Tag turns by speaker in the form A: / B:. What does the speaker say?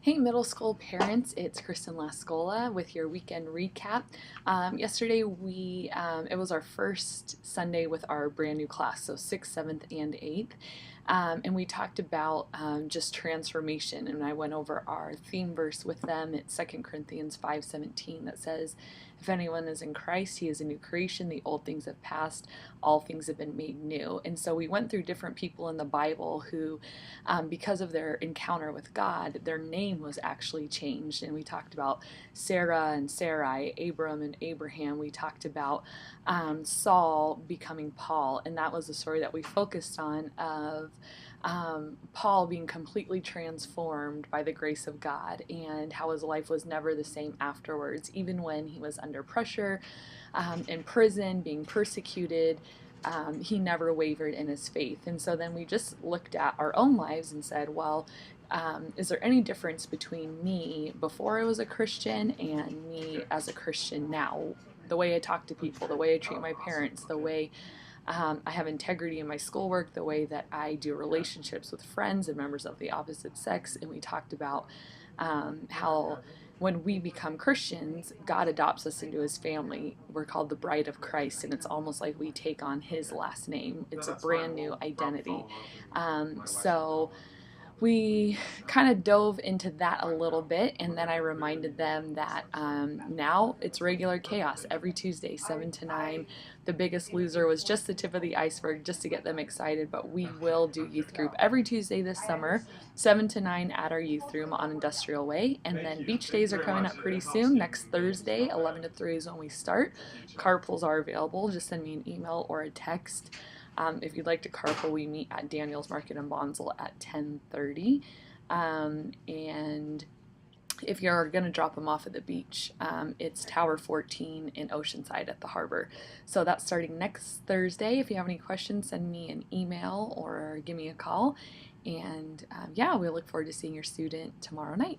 A: Hey, middle school parents, it's Kristen Lascola with your weekend recap. Yesterday, it was our first Sunday with our brand new class, so 6th, 7th, and 8th. And we talked about just transformation, and I went over our theme verse with them. It's 2 Corinthians 5:17 that says, "If anyone is in Christ, he is a new creation. The old things have passed, all things have been made new." And so we went through different people in the Bible who because of their encounter with God, their name was actually changed. And we talked about Sarah and Sarai, Abram and Abraham. We talked about Saul becoming Paul, and that was the story that we focused on of Paul being completely transformed by the grace of God and how his life was never the same afterwards, even when he was under pressure, in prison, being persecuted. He never wavered in his faith. And so then we just looked at our own lives and said, well, is there any difference between me before I was a Christian and me as a Christian now? The way I talk to people, the way I treat my parents, the way I have integrity in my schoolwork, the way that I do relationships with friends and members of the opposite sex. And we talked about how when we become Christians, God adopts us into his family. We're called the bride of Christ, and it's almost like we take on his last name. It's a brand new identity. So we kind of dove into that a little bit, and then I reminded them that now it's regular chaos every Tuesday, 7 to 9. The Biggest Loser was just the tip of the iceberg just to get them excited, but we will do youth group every Tuesday this summer, 7 to 9 at our youth room on Industrial Way. And then beach days are coming up pretty soon. Next Thursday, 11 to 3 is when we start. Carpools are available. Just send me an email or a text. If you'd like to carpool, we meet at Daniel's Market in Bonsall at 10:30. And if you're going to drop them off at the beach, it's Tower 14 in Oceanside at the harbor. So that's starting next Thursday. If you have any questions, send me an email or give me a call. And yeah, we look forward to seeing your student tomorrow night.